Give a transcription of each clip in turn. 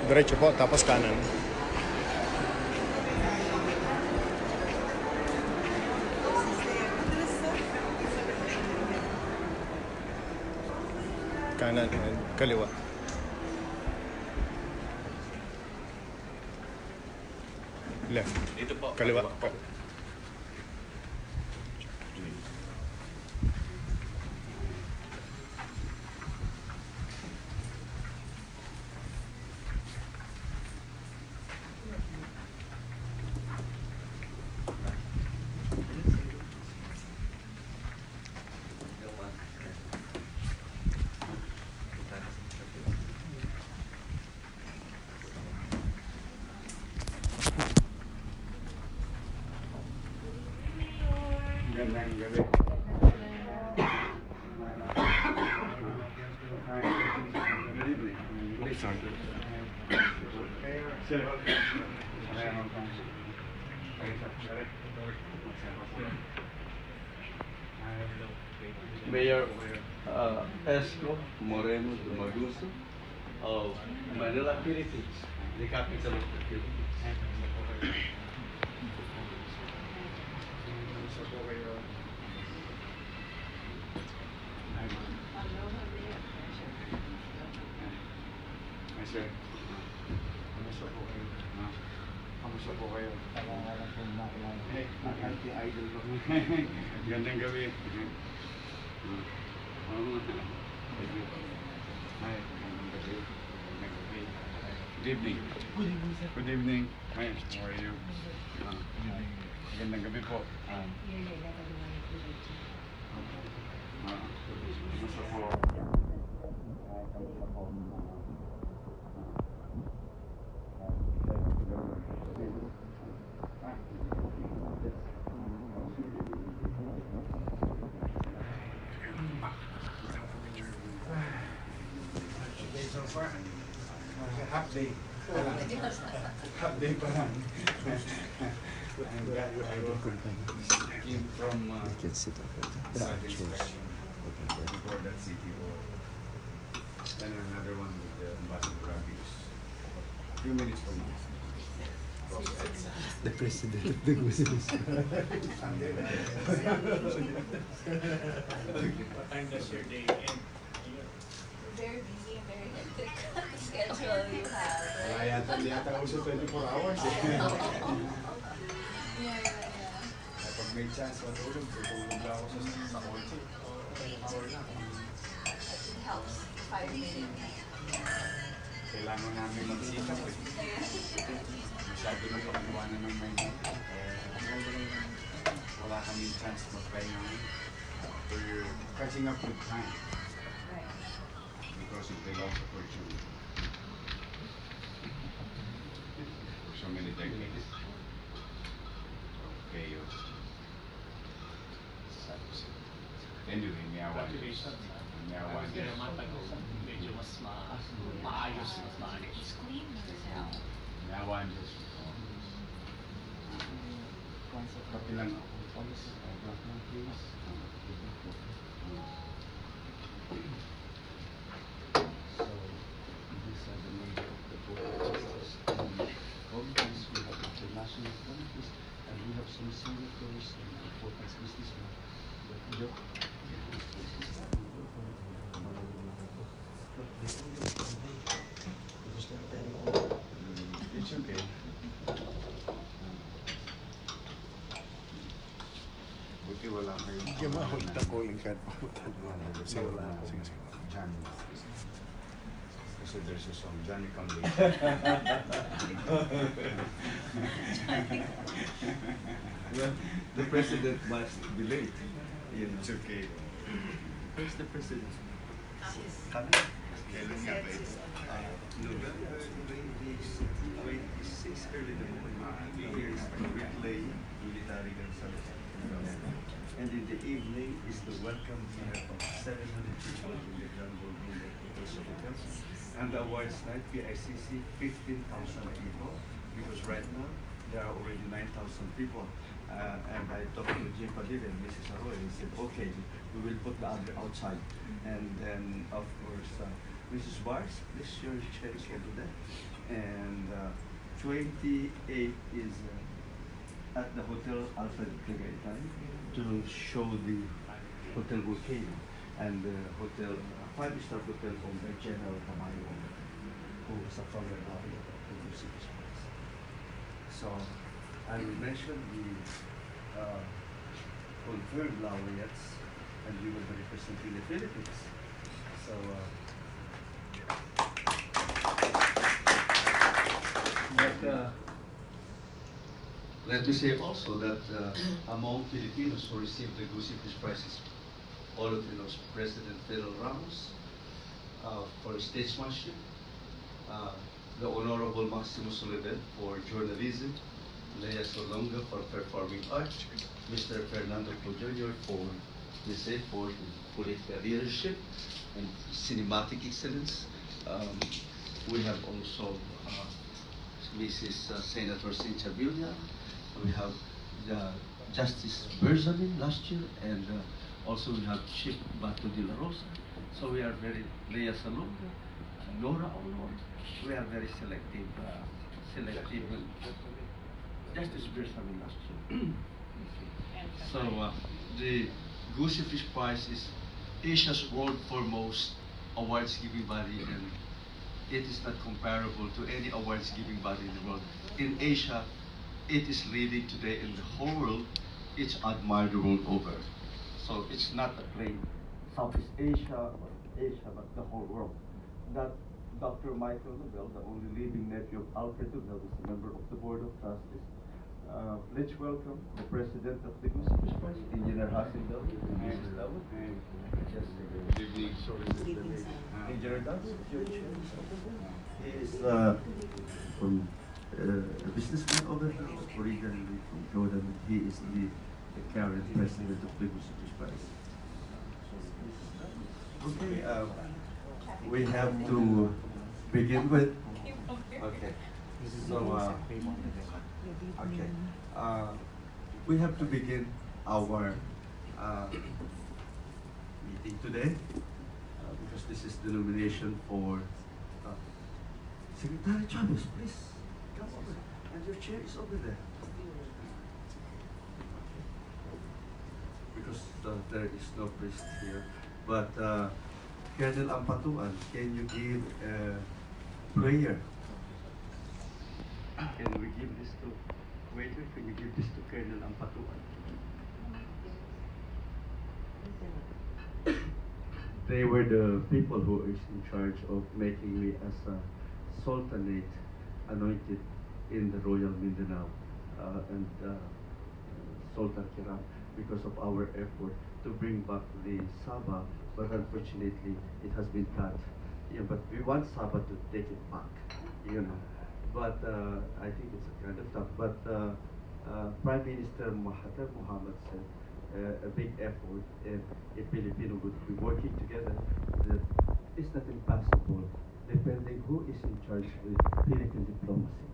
Diretso po, tapos kanan. Kanan and kaliwa. Left. Dito po. Kaliwa. Gandang gabi. Good evening. Please, sir. Mayor Isko, Moreno, Domagoso of Manila, Philippines, the capital of the Philippines. Sir, kamusta po kayo? Kamusta po kayo? Anti-idol ko. Gandang gabi. Hi, gandang gabi. Good evening. Good evening, sir. Good evening. Hi, how are you? Gandang gabi po. Kamusta po? Kamusta po? So far, half day. Half day pa lang. Came from before that city or then another one with the ambassador abuse. A few minutes from now. The president of the Gusi. What time does your day end? Very busy and very hectic schedule you have, right? Hindi yata uso 24 hours eh. Yeah. Kapag may chance matulog, tutulog lang ako sa kotse. Hour lang. It helps. 5 minutes. Kailangan namin magsikap eh. Masyado na pag-iwanan ng Manila. Wala kaming chance magpahinga. We're catching up with time. Right. Because of the lost opportunity. For so many decades. Okay, anyway, may awan. Congratulations. May awan. Pero matagal, medyo mas maayos, mas maalis. May awan. Kapi lang ako. So, these are the major of the protesters. Obviously, we have international countries, and we have some signatories and important businessmen. It's okay. Buti wala kayo. Hindi mo ako calling card pa. Sige, wala. Sige. Johnny. Kasi there's a song, Johnny Come Late. Well, the president must be late. You know. It's okay. Where's the president? Kailan nga ba ito? November 26 early in the morning. Here is the replay military consultation. And in the evening is the welcome dinner of 700 people in the Grand Ballroom of the House of Hotels. And the awards night, PICC, 15,000 people. Because right now, there are already 9,000 people. And I talked to Jim Padilla and Mrs. Arroyo and said, okay, we will put the other outside. And then, of course, Mrs. Bars, please, your chair is over there. And 28 is at the Hotel Alfred Tagaytay to show the Hotel Volcano and the hotel, five-star hotel owned by General Tamayo, who was a former laureate of the Gusi. So I will mention the confirmed laureates, and we will be representing the Philippines. So let me say also that among Filipinos who received the Gusi Fish Prizes, all of you know President Fidel Ramos for statesmanship, the Honorable Maximo Soledad for journalism, Lea Solonga for performing arts, Mr. Fernando Po Jr. for political leadership and cinematic excellence. We have also Mrs. Senator Cynthia Villa. We have Justice Berzamin last year, and also we have Chief Bato de la Rosa. So we are very, Lea Salonga, Nora Olor. We are very selective, Justice Berzamin last year. So the Gusi Fish Prize is Asia's world foremost awards giving body, and it is not comparable to any awards giving body in the world. In Asia, it is leading today in the whole world. It's admired the world over. So it's not a plain Southeast Asia or Asia, but the whole world. That Dr. Michael Nobel, the only living nephew of Alfred Nobel, is a member of the Board of Trustees. Let's welcome the President of the Gusi Fish Prize, Engineer Hassan Dawood. Good evening. Engineer Dawood, your chair. He is from a businessman over here, originally from Jordan. He is the current president of the Gusi Fish Prize. Okay, we have to begin with. Okay, so okay, we have to begin our meeting today because this is the nomination for Secretary Chavez. Please come over, and your chair is over there. Because there is no priest here, but Colonel Ampatuan, can you give a prayer? Can we give this to waiter? Can you give this to Colonel Ampatuan? They were the people who is in charge of making me as a sultanate anointed in the Royal Mindanao and Sultan Kiram, because of our effort to bring back the Sabah, but unfortunately it has been cut. Yeah, but we want Sabah to take it back, you know. But I think it's a kind of tough. But Prime Minister Mahathir Mohamad said a big effort, and if Filipino would be working together, that it's not impossible, depending who is in charge with Philippine diplomacy.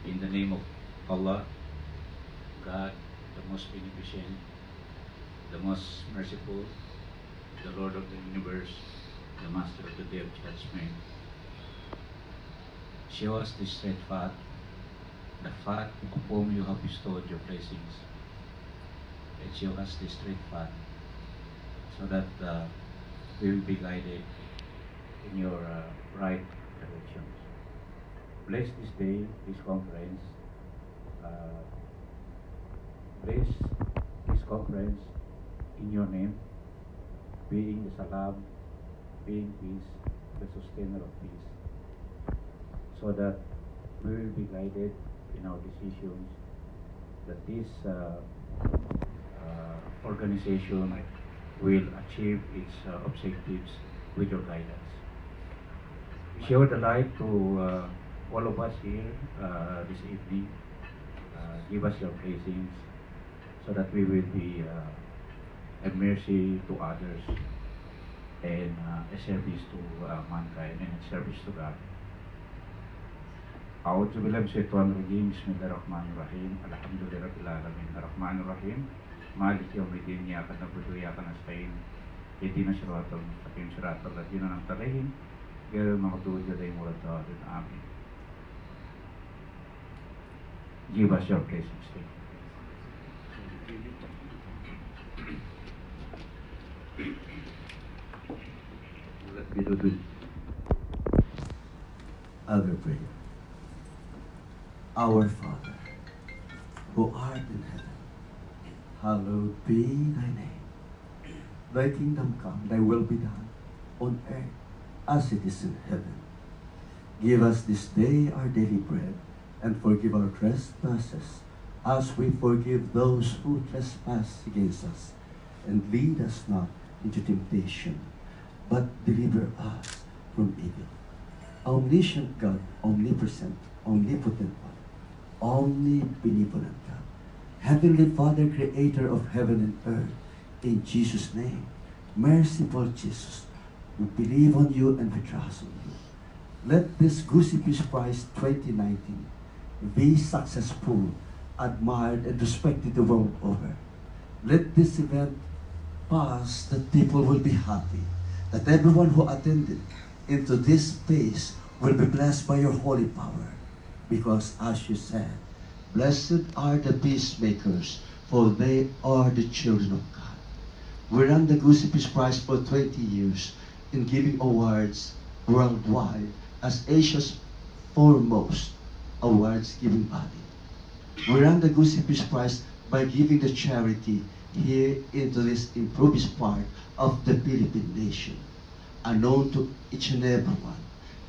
In the name of Allah, God, the most beneficent, the most merciful, the Lord of the universe, the Master of the Day of Judgment, show us this red fat, the fat of whom you have bestowed your blessings, and show us this red fat, so that we will be guided in your right directions. Bless this day, this conference. Bless this conference in your name, being the Salam, being peace, the sustainer of peace, so that we will be guided in our decisions, that this organization will achieve its objectives with your guidance. Show the light to all of us here this evening. Give us your blessings so that we will be a mercy to others, and a service to mankind, and a service to God. أعوذ بالله من الشيطان الرجيم بسم الله الرحمن الرحيم الحمد لله رب العالمين الرحمن الرحيم مالك يوم الدين إياك نعبد وإياك نستعين اهدنا الصراط المستقيم صراط الذين أنعمت عليهم غير المغضوب عليهم ولا الضالين آمين. Give us your blessings. Let me do the other prayer. Our Father, who art in heaven, hallowed be thy name. Thy kingdom come, thy will be done, on earth as it is in heaven. Give us this day our daily bread, and forgive our trespasses, as we forgive those who trespass against us. And lead us not into temptation, but deliver us from evil. Omniscient God, omnipresent, omnipotent one, omnibenevolent God, Heavenly Father, creator of heaven and earth, in Jesus' name, merciful Jesus, we believe on you and we trust on you. Let this Gusi Peace Prize 2019 be successful, admired, and respected the world over. Let this event pass, that people will be happy, that everyone who attended into this space will be blessed by your holy power. Because as you said, blessed are the peacemakers, for they are the children of God. We ran the Gusi Peace Prize for 20 years in giving awards worldwide as Asia's foremost awards giving body. We ran the Gusi Peace Prize by giving the charity here into this improvised part of the Philippine nation, unknown to each and every one.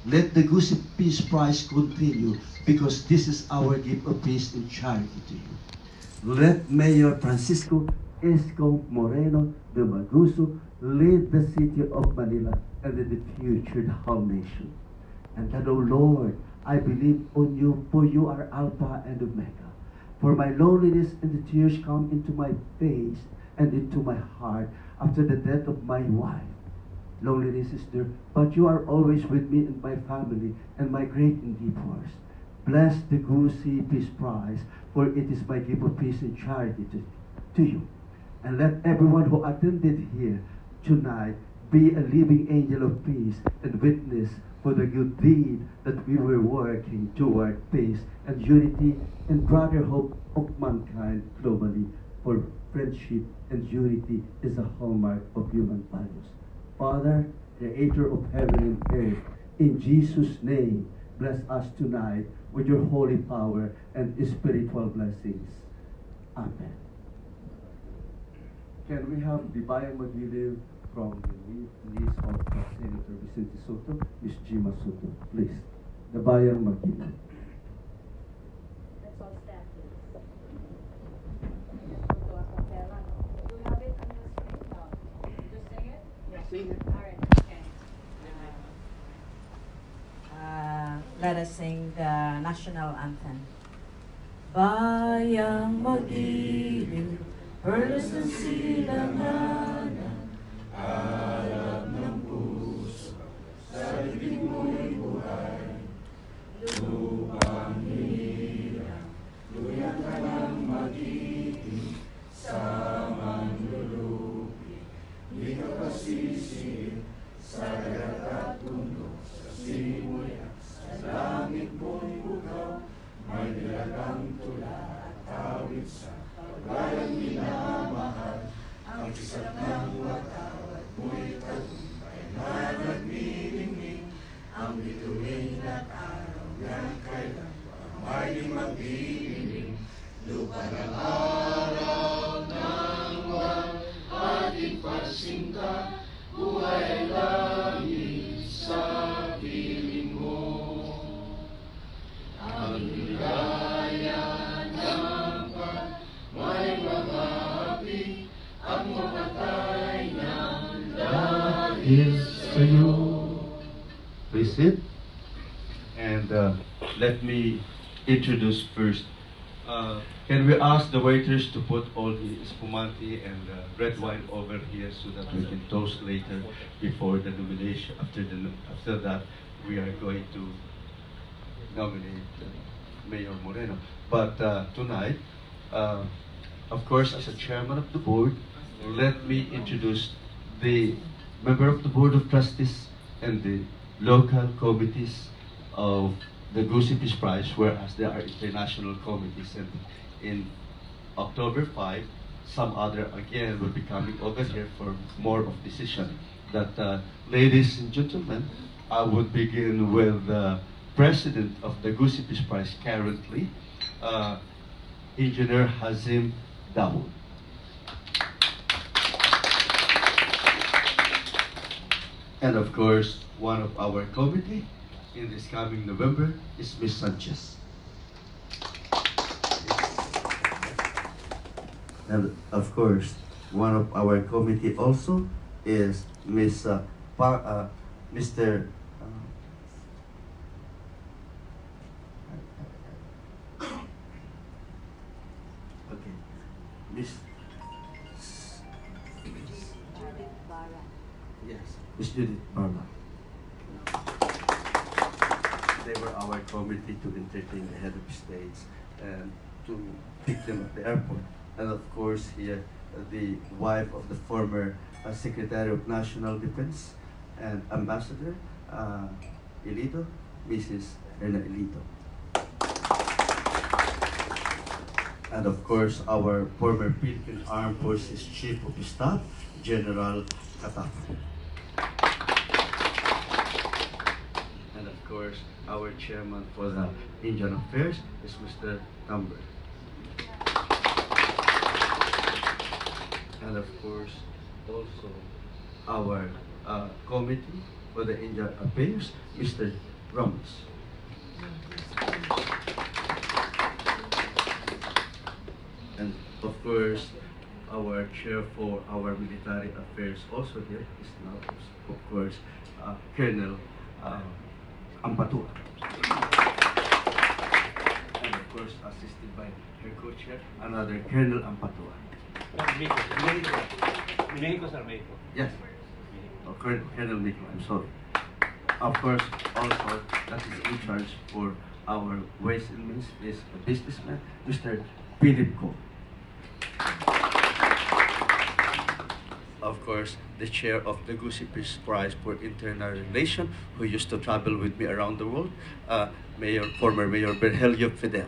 Let the Gusi Peace Prize continue, because this is our gift of peace and charity to you. Let Mayor Francisco Isko Moreno Domagoso lead the city of Manila and in the future the whole nation. And that, O Lord, I believe on you, for you are Alpha and Omega. For my loneliness and the tears come into my face and into my heart after the death of my wife. Loneliness is there, but you are always with me and my family and my great and deep force. Bless the Gusi Peace Prize, for it is my gift of peace and charity to you. And let everyone who attended here tonight be a living angel of peace and witness for the good deed that we were working toward peace and unity and brotherhood of mankind globally, for friendship and unity is a hallmark of human values. Father, creator of heaven and earth, in Jesus' name, bless us tonight with your holy power and spiritual blessings. Amen. Can we have the Bayan Magiliw from the list of Senator Vicente Soto, Ms. Gima Soto, please. The Bayan Magiliw. Let's all stand, please. Do a cappella, no? Do you have it on the screen? No. Just sing it? Yeah. Sing it. All right, okay. Let us sing the national anthem. Bayang magiliw, perlas ng silanganan, harap ng puso, sa ibig mo'y buhay, lupang hirang, luyan ka ng magiting, sa manlulupi, di ka pasisiin, sa dagat at bundok, sa simoy at sa langit mo'y bugaw, may nilagang tula at tawid sa pagbayang minamahal, ang kisap ng watawat mo'y tagumpay na nagniningning, ang bituin at araw ng kailan may di mag-iiling, lupa ng araw ng buwan, ating pagsinta, buhay langit sa piling mo. Ang ligaya ng pag may mga api, ang mapatay ng dahil sa'yo. Please sit. And let me introduce first Can we ask the waiters to put all the spumante and red wine over here so that we can toast later before the nomination? After that, we are going to nominate Mayor Moreno. But tonight, uh, of course, as a chairman of the board, let me introduce the member of the Board of Trustees and the local committees of the Gusi Peace Prize, whereas there are international committees. And in October 5, some other again will be coming over here for more of decision. That, ladies and gentlemen, I would begin with the president of the Gusi Peace Prize currently, Engineer Hazim Dawood. And of course, one of our committee in this coming November is Ms. Sanchez. And of course, one of our committee also is Mr. Okay, Miss. Yes, Miss Judith Barla. They were our committee to entertain the head of states and to pick them at the airport. And of course here, the wife of the former Secretary of National Defense and Ambassador Elito, Mrs. Erna Elito. And of course, our former Philippine Armed Forces Chief of Staff, General Katafo. And of course, our chairman for the Indian Affairs is Mr. Tamber. And of course, also our committee for the Indian Affairs, Mr. Ramos. And of course, our chair for our military affairs also here is now, of course, Colonel Ampatua. And of course, assisted by her co-chair, another Colonel Ampatua. Mexico, sir, Mexico. Yes. Oh, Colonel Miko, I'm sorry. Of course, also, that is in charge for our ways and means is a businessman, Mr. Philip Ko. Of course, the chair of the Gusi Peace Prize for Internal Relations, who used to travel with me around the world, former Mayor Berhelio Fidel.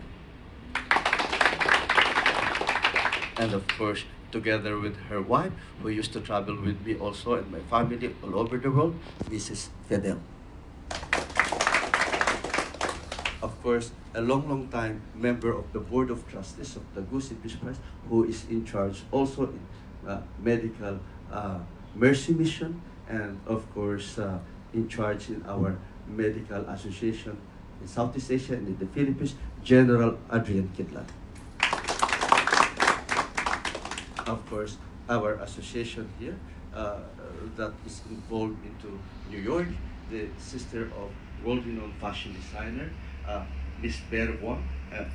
And of course, together with her wife, who used to travel with me also and my family all over the world, Mrs. Fidel. Of course, a long time member of the Board of Trustees of the Gusi Peace Prize, who is in charge also in medical mercy mission, and of course, in charge in our medical association in Southeast Asia and in the Philippines, General Adrian Kidlan. Of course, our association here that is involved into New York, the sister of world-renowned fashion designer, Miss Bear Wong,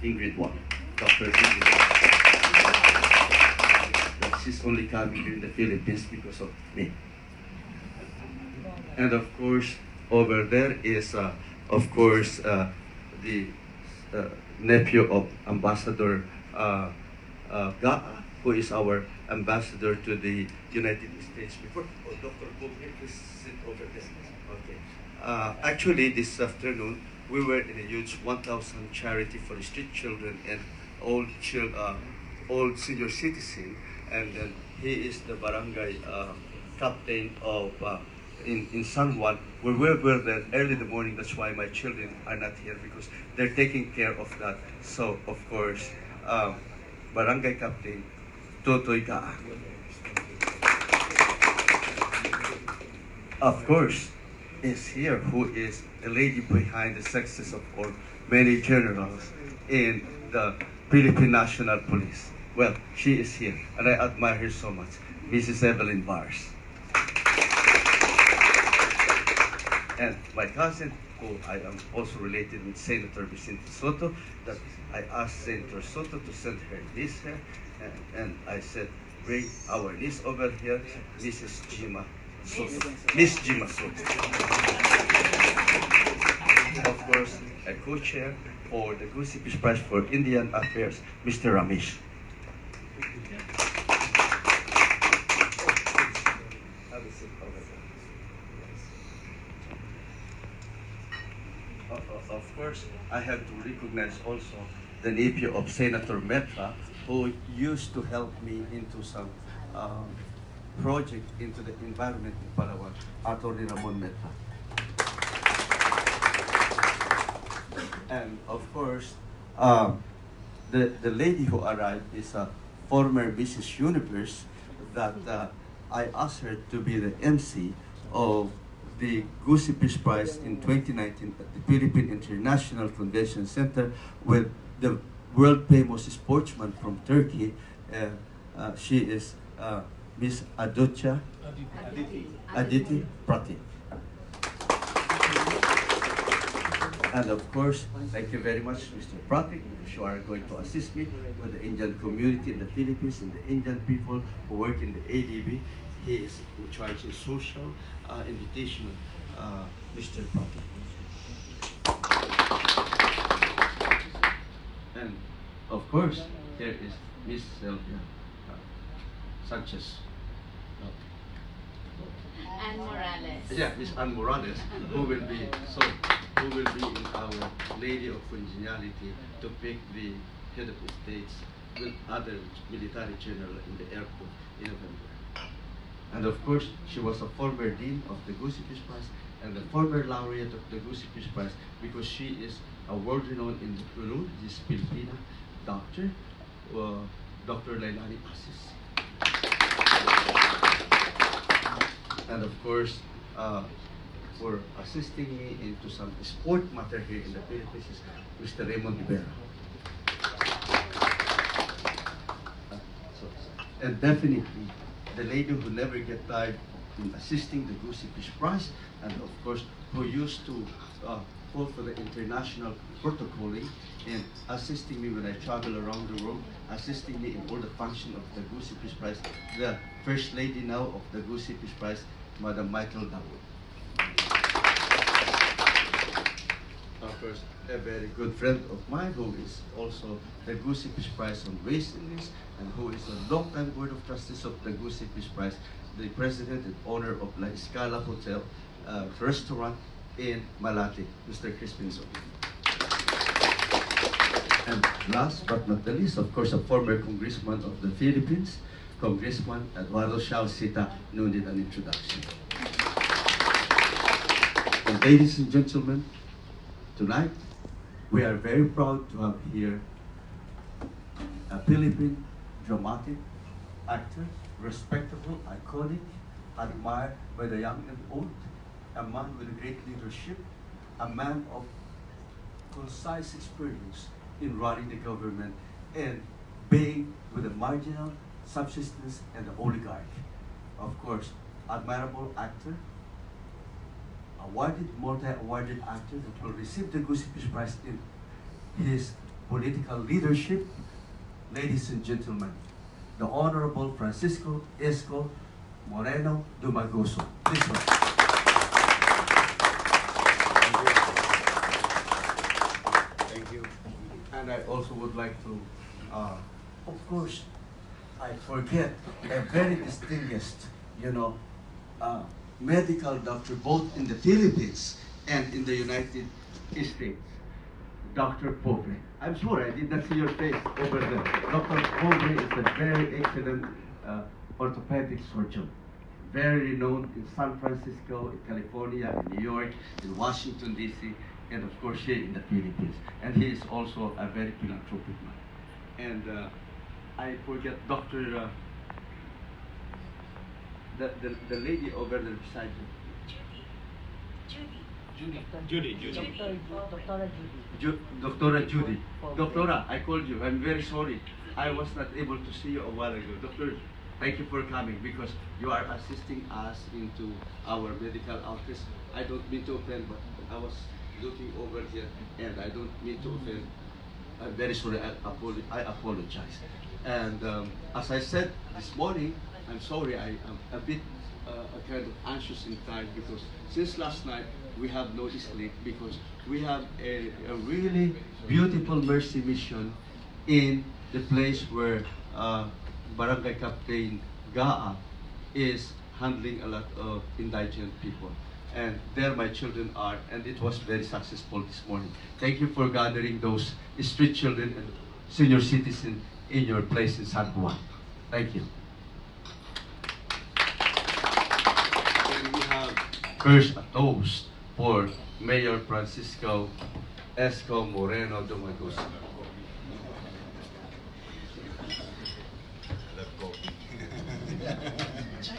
Ingrid Wong, Dr. Ingrid Wong. She's only coming here in the Philippines because of me. And of course, over there is, of course, the nephew of Ambassador Gaa, who is our ambassador to the United States before. Oh, Dr. Bob, please sit over there. Okay. Actually, this afternoon, we were in a huge 1,000 charity for street children and old senior citizen, and then he is the barangay captain of in San Juan, where we were there early in the morning. That's why my children are not here, because they're taking care of that. So, of course, barangay captain Totoy Kaa. Of course, is here, who is the lady behind the success of all many generals in the Philippine National Police. Well, she is here, and I admire her so much, Mrs. Evelyn Bars. And my cousin, who I am also related with Senator Vicente Soto, that I asked Senator Soto to send her niece here, and I said, bring our niece over here, Mrs. Jima Soto. Miss Jima Soto. Of course, a co-chair for the Gusi Peace Prize for Indian Affairs, Mr. Ramesh. Have a seat over there. Of course, I have to recognize also the nephew of Senator Metra, who used to help me into some project into the environment in Palawan, Attorney Ramon Metra. And of course, the lady who arrived is a former Mrs. Universe that I asked her to be the MC of the Gusi Peace Prize in 2019 at the Philippine International Convention Center with the world famous sportsman from Turkey. She is Miss Aditi Prati. And of course, thank you very much, Mr. Pratik, if you are going to assist me with the Indian community in the Philippines and the Indian people who work in the ADB. He is in charge of social invitation, Mr. Pratik. And of course, there is Miss Sylvia Sanchez. And Morales. Yeah, Miss Anne Morales, who will be in our Lady of Congeniality to pick the head of the states with other military general in the airport in November. And of course, she was a former dean of the Gusi Peace Prize and the former laureate of the Gusi Peace Prize because she is a world renowned in Peru, this Filipina doctor, Dr. Lailani Asis. And of course, for assisting me into some sport matter here in the Philippines is Mr. Raymond Rivera. And definitely, the lady who never get tired in assisting the Gusi Peace Prize, and of course, who used to call for the international protocoling and assisting me when I travel around the world, assisting me in all the function of the Gusi Peace Prize, the First Lady now of the Gusi Peace Prize, Madam Michael Dawood. Of course, a very good friend of mine who is also the Gusi Peace Prize on Race and This, and who is a long-time Board of Trustees of the Gusi Peace Prize, the president and owner of La Escala Hotel restaurant in Malate, Mr. Crispin Zon. And last but not the least, of course, a former congressman of the Philippines, Congressman Eduardo Shausita, no need an introduction. And ladies and gentlemen, tonight we are very proud to have here a Philippine dramatic actor, respectable, iconic, admired by the young and old, a man with a great leadership, a man of concise experience in running the government and being with the marginal, subsistence, and the oligarch. Of course, admirable actor, awarded, multi-awarded actor that will receive the Gusi Peace Prize in his political leadership. Ladies and gentlemen, the Honorable Francisco Isko Moreno Domagoso. Please welcome. Thank you. And I also would like to, of course, I forget a very distinguished, medical doctor both in the Philippines and in the United States, Dr. Pobre. I'm sorry, I did not see your face over there. Dr. Pobre is a very excellent orthopedic surgeon, very renowned in San Francisco, in California, in New York, in Washington, D.C., and of course here in the Philippines. And he is also a very philanthropic man. And I forget Dr. The lady over there beside you. Judy. Doctora Judy. Doctora, I called you. I'm very sorry. I was not able to see you a while ago. Doctor, thank you for coming because you are assisting us into our medical outreach. I don't mean to offend, but I was looking over here, and I don't mean to offend. I'm very sorry. I apologize. And as I said this morning, I'm sorry. I am a bit kind of anxious and tired because since last night we have no sleep because we have a really beautiful mercy mission in the place where Barangay Captain Gaa is handling a lot of indigent people. And there my children are, and it was very successful this morning. Thank you for gathering those street children and senior citizens in your place in San Juan. Thank you. And we have first a toast for Mayor Francisco Isko Moreno Domagoso.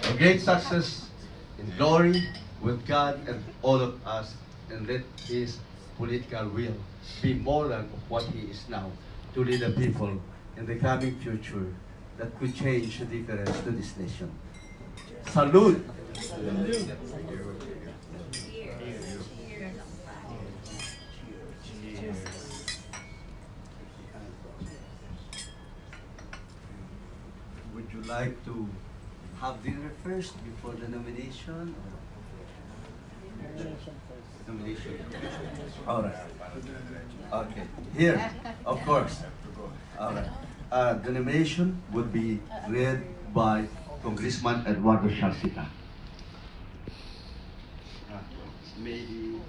A great success in glory with God and all of us, and let his political will be more than what he is now to lead the people in the coming future that could change the difference to this nation. Salute! Would you like to have dinner first before the nomination? Nomination. All right. Okay. Here, of course. All right. The nomination would be read by Congressman Eduardo Shalcita. Maybe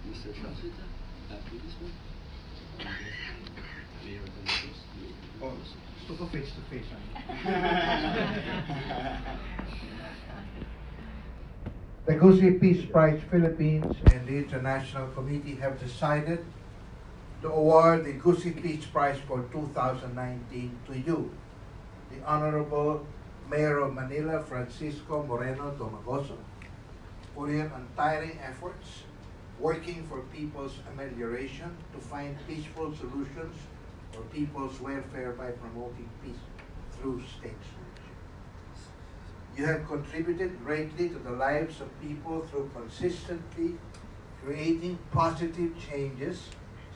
Mr. Shalcita, after this one. Mayor Domagoso. To go face to face. The Gusi Peace Prize Philippines and the International Committee have decided to award the Gusi Peace Prize for 2019 to you, the Honorable Mayor of Manila, Francisco Moreno Domagoso, for your untiring efforts working for people's amelioration to find peaceful solutions for people's welfare by promoting peace through state solutions. You have contributed greatly to the lives of people through consistently creating positive changes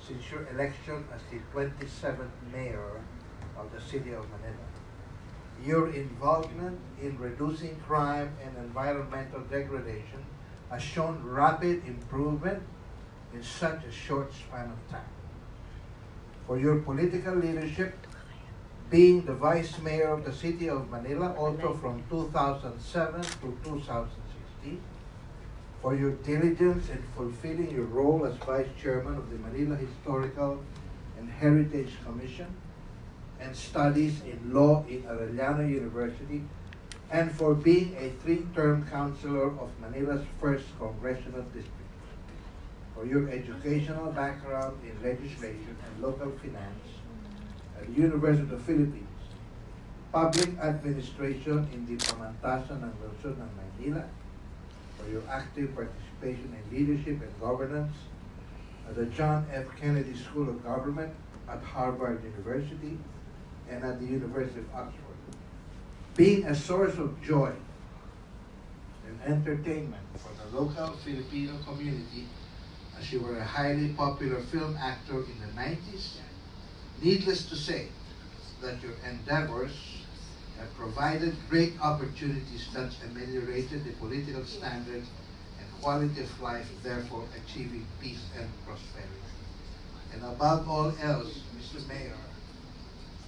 since your election as the 27th mayor of the city of Manila. Your involvement in reducing crime and environmental degradation has shown rapid improvement in such a short span of time. For your political leadership, being the Vice Mayor of the City of Manila also from 2007 to 2016, for your diligence in fulfilling your role as Vice Chairman of the Manila Historical and Heritage Commission, and studies in law in Arellano University, and for being a 3-term councilor of Manila's 1st Congressional District, for your educational background in legislation and local finance at the University of the Philippines, public administration in the Pamantasan and Luzon and Manila, for your active participation in leadership and governance at the John F. Kennedy School of Government at Harvard University and at the University of Oxford, being a source of joy and entertainment for the local Filipino community as you were a highly popular film actor in the 90s. Needless to say that your endeavors have provided great opportunities that ameliorated the political standards and quality of life, therefore achieving peace and prosperity. And above all else, Mr. Mayor,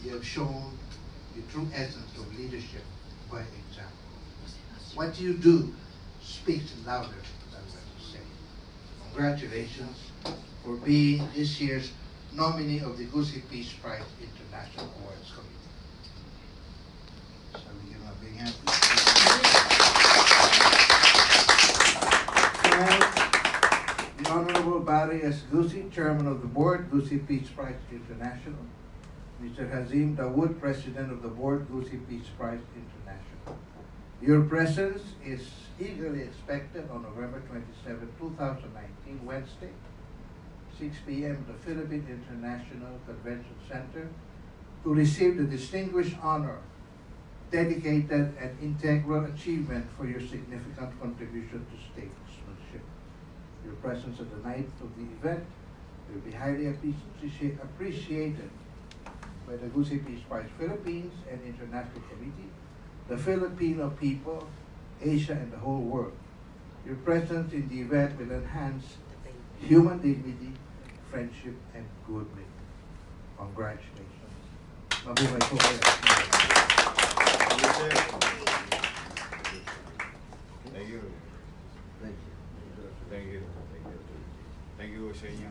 you have shown the true essence of leadership by example. What you do speaks louder than what you say. Congratulations for being this year's nominee of the Gusi Peace Prize International Awards Committee. Shall we give him a big hand, please? And the Honorable Barry S. Gusi, Chairman of the Board, Gusi Peace Prize International. Mr. Hazim Dawood, President of the Board, Gusi Peace Prize International. Your presence is eagerly expected on November 27, 2019, Wednesday, 6 p.m. at the Philippine International Convention Center to receive the distinguished honor, dedicated and integral achievement for your significant contribution to statesmanship. Your presence at the night of the event will be highly appreciated by the Gusi Peace Prize Philippines and International Committee, the Filipino people, Asia, and the whole world. Your presence in the event will enhance human dignity, friendship, and goodwill. Congratulations. Mabuhay po kayo. Thank you, sir. Thank you. Thank you. Thank you. Thank you sa inyo.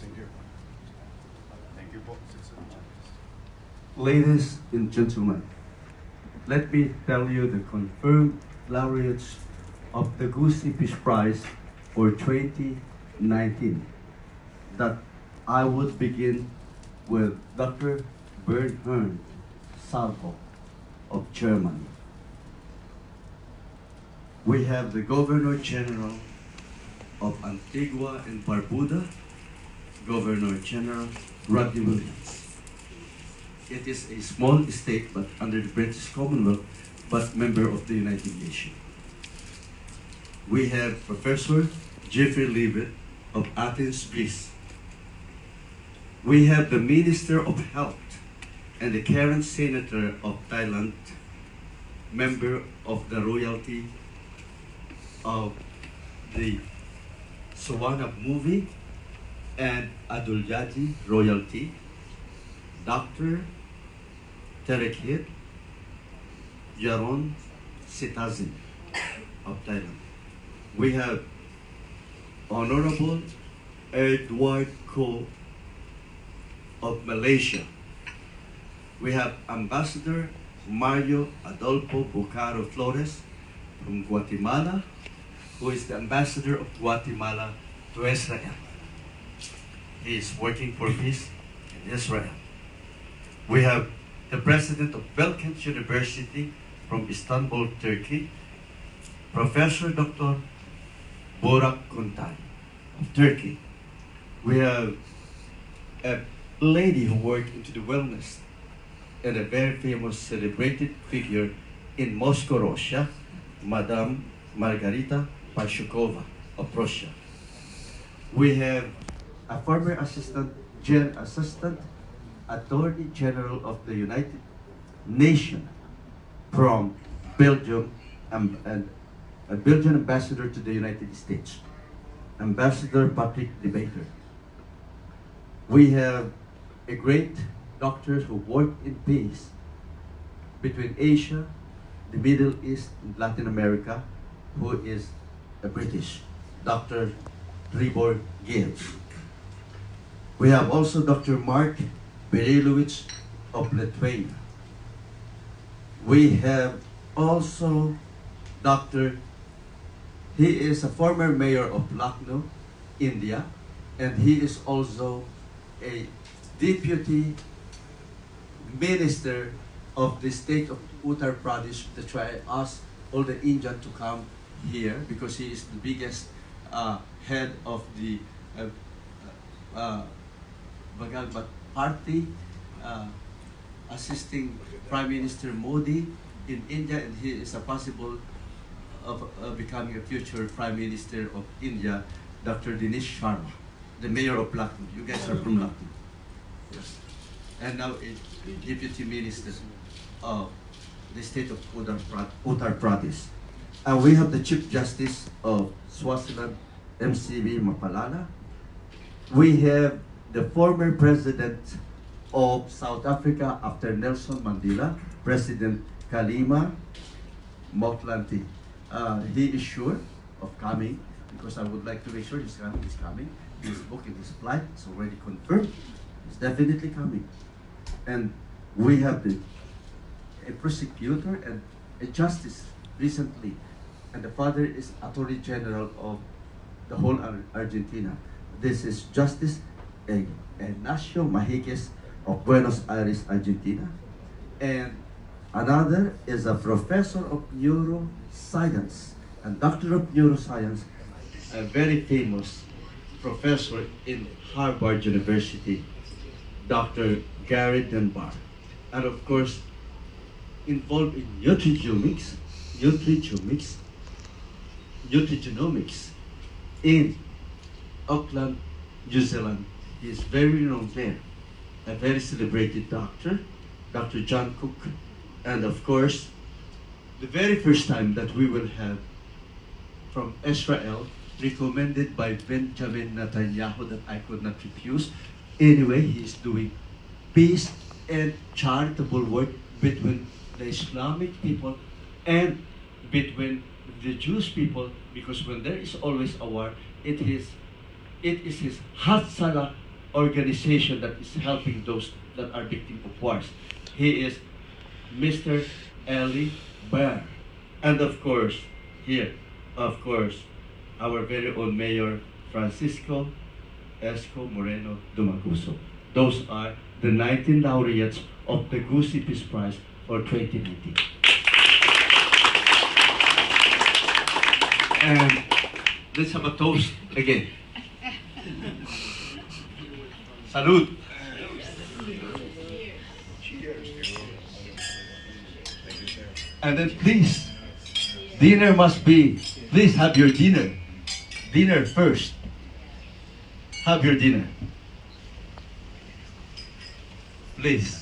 Thank you. Thank you po. Ladies and gentlemen, let me tell you the confirmed laureates of the Gusi Peace Prize for 2019. That I would begin with Dr. Bernhard Salvo of Germany. We have the Governor General of Antigua and Barbuda, Governor General Rodney Williams. It is a small state but under the British Commonwealth, but member of the United Nations. We have Professor Jeffrey Leavitt of Athens, Greece. We have the Minister of Health and the current Senator of Thailand, member of the royalty of the Sawanab movie and Adulyadji royalty, Dr. Terekhit Yaron Sitazin of Thailand. We have Honorable Edward Ko of Malaysia. We have Ambassador Mario Adolfo Bucaro Flores from Guatemala, who is the ambassador of Guatemala to Israel. He is working for peace in Israel. We have the president of Belkent University from Istanbul, Turkey, Professor Dr. Burak Kuntay of Turkey. We have a lady who worked into the wellness and a very famous celebrated figure in Moscow, Russia, Madame Margarita Pashukova of Russia. We have a former Assistant Attorney General of the United Nations from Belgium and a Belgian ambassador to the United States, Ambassador Patrick Debater. We have a great doctor who worked in peace between Asia, the Middle East, and Latin America, who is a British, Dr. Tribor Gibbs. We have also Dr. Mark Berilowicz of Lithuania. We have also he is a former mayor of Lucknow, India, and he is also a deputy minister of the state of Uttar Pradesh. That's why I asked all the Indians to come here because he is the biggest head of the Bhagat party, assisting Prime Minister Modi in India, and he is a possible of becoming a future Prime Minister of India, Dr. Dinesh Sharma, the mayor of Lucknow. You guys are from Lucknow. Yes. And now a deputy minister of the state of Uttar Pradesh. And we have the Chief Justice of Swaziland, MCB Mapalala. We have the former president of South Africa after Nelson Mandela, President Kalima Motlanthe. He is sure of coming because I would like to make sure he's coming. He's booking his flight, it's already confirmed. He's definitely coming. And we have a prosecutor and a justice recently, and the father is Attorney General of the whole Argentina. This is Justice Ignacio Mahiques of Buenos Aires, Argentina. And another is a professor of neuroscience and doctor of neuroscience, a very famous professor in Harvard University, Dr. Gary Dunbar, and of course, involved in nutrigenomics in Auckland, New Zealand. He is very renowned there. A very celebrated doctor, Dr. John Cook, and of course, the very first time that we will have from Israel, recommended by Benjamin Netanyahu that I could not refuse. Anyway, he is doing peace and charitable work between the Islamic people and between the Jewish people, because when there is always a war, it is his Hatzala organization that is helping those that are victims of wars. He is Mr. Eli Bear. And of course, here, of course, our very own Mayor Francisco Isko Moreno Domagoso. Those are the 19 laureates of the Gusi Peace Prize for 2019. And let's have a toast again. Salud. And then please, dinner must be, please have your dinner. Dinner first. Have your dinner. Please.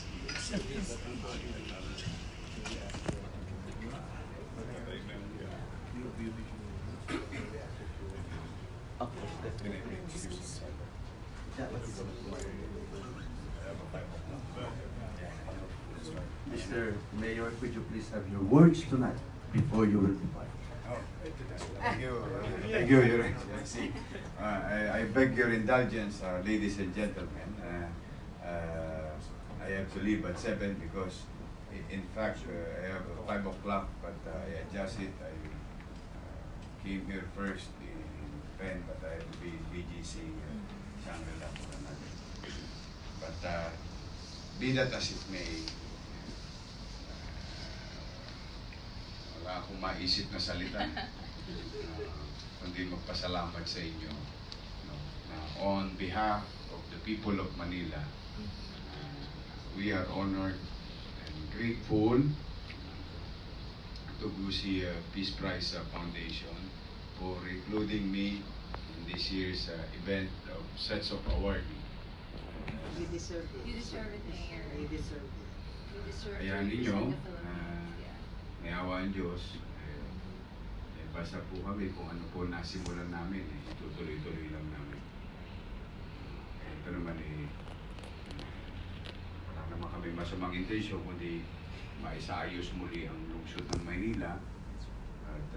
Mr. Mayor, could you please have your words tonight before you will depart? Thank you. Thank you, Your Excellency. I beg your indulgence, ladies and gentlemen. I have to leave at 7 because, in fact, I have 5 o'clock, but I adjusted. I came here first in Penn, but I have to be in BGC, Shangri-La. But be that as it may, wala akong maisip na salita. Kundi magpasalamat sa inyo. On behalf of the people of Manila, we are honored and grateful to Gusi Peace Prize Foundation for including me in this year's event of sets of awards. You deserve it. You deserve it, Mayor. You deserve it. You deserve Kaya to ninyo, represent the Philippines. may awa ang Diyos, basta po kami kung ano po nasimulan namin, itutuloy-tuloy lang namin. Ito naman wala naman kami masamang intensyon, kundi maisaayos muli ang lungsod ng Maynila at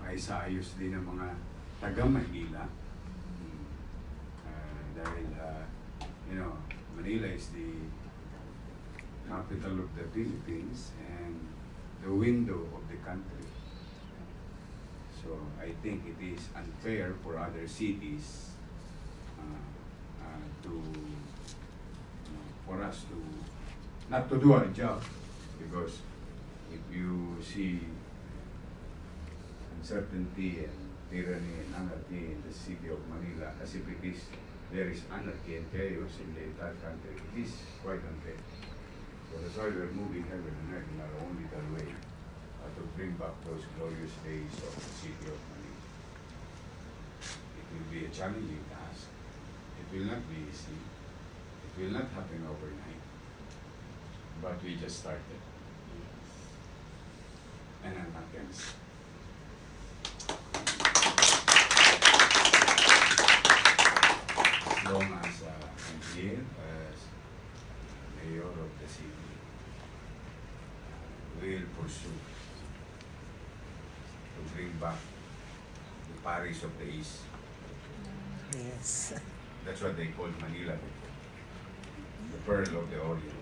maisaayos din ang mga taga-Maynila. Dahil, Manila is the capital of the Philippines and the window of the country. So I think it is unfair for other cities for us to not to do our job, because if you see uncertainty and tyranny and anarchy in the city of Manila, as if it is there is anarchy and chaos in the entire country, it is quite unfair. So that's why we're moving heaven and earth in our own little way to bring back those glorious days of the city of Manila. It will be a challenging task. It will not be easy. It will not happen overnight. But we just started. And I'm not going to stop. As long as I'm here as mayor of the city, we'll pursue to bring back the Paris of the East. Yes. That's what they called Manila before. The Pearl of the Orient.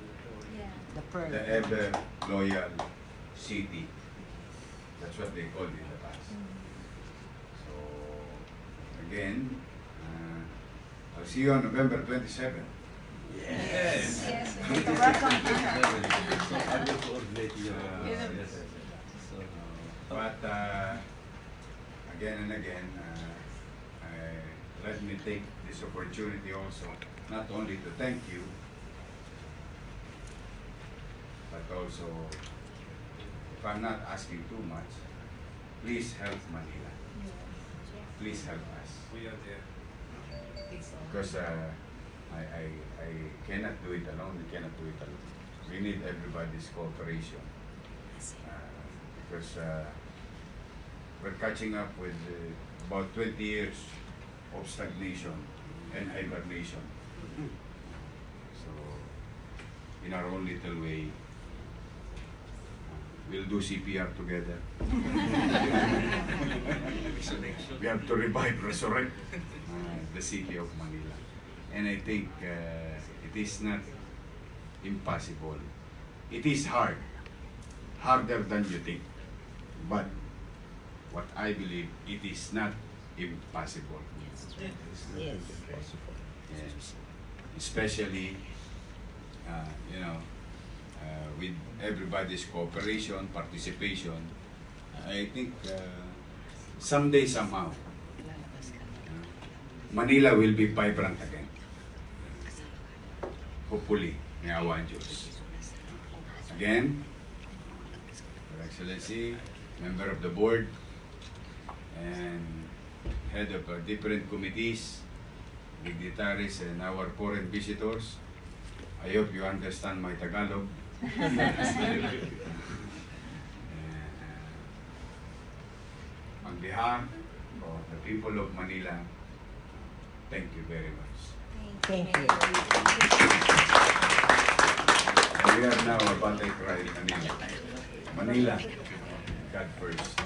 Yeah. The pearl. The ever loyal city. That's what they called it in the past. So, again, I'll see you on November 27th. Yes. Yes. Welcome. But again and again, let me take this opportunity also, not only to thank you, but also, if I'm not asking too much, please help Manila. Please help us. We are there. Because I cannot do it alone. We cannot do it alone. We need everybody's cooperation. Because we're catching up with about 20 years of stagnation and hibernation. So, in our own little way, we'll do CPR together. We have to revive, resurrect the city of Manila. And I think it is not impossible. It is hard, harder than you think. But what I believe, it is not impossible. Yes. Yes. Especially, with everybody's cooperation, participation, I think someday, somehow, Manila will be vibrant again. Hopefully, may awa ang Diyos. Again, Your Excellency, member of the board, and head of different committees, dignitaries, and our foreign visitors, I hope you understand my Tagalog. On behalf of the people of Manila, thank you very much. Thank you. And we are now about to cry Manila. Manila, God first.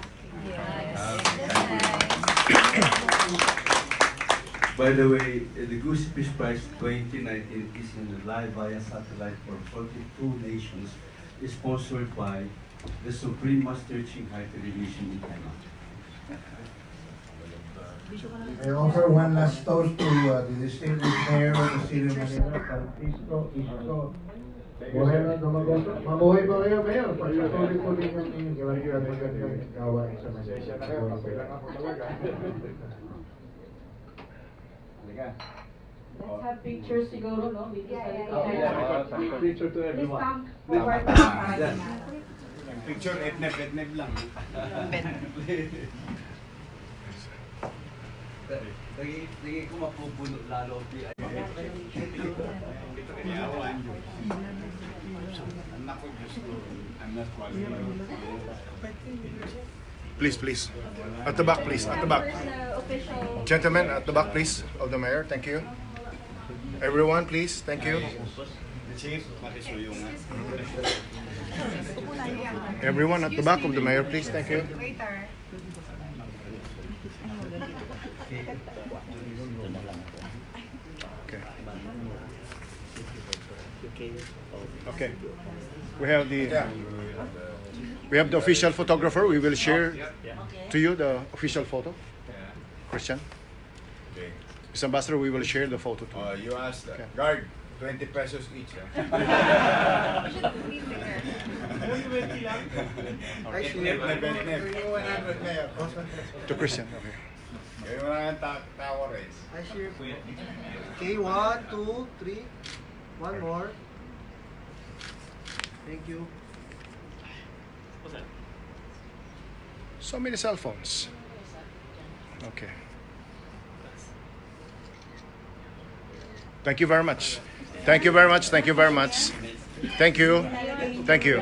By the way, the Gusi Peace Prize 2019 is in live via satellite for 42 nations, is sponsored by the Supreme Master Qinghai Television in Taiwan. I offer one last toast to the distinguished mayor of the city of Manila, Isko, Moreno, Domagoso. Mabuhay po kayo, mayor. Pagkatuloy po din yung inyong magandang gawain sa Manila. Let's have pictures siguro, no? Picture to everyone. Picture, etneb lang. Lagi ko mapupuno lalo. Please. At the back, please. At the back. Gentlemen, at the back, please, of the mayor. Thank you. Everyone, please. Thank you. Everyone at the back of the mayor, please. Thank you. Okay. We have the official photographer. We will share to you the official photo. Christian. Okay. Mr. Ambassador, we will share the photo too. You asked, Okay. guard, 20 pesos each. To Christian. Okay. Kayo na ang tower race. Okay, 1, 2, 3. One more. Thank you. So many cell phones. Okay. Thank you very much. Thank you very much. Thank you very much. Thank you. Thank you.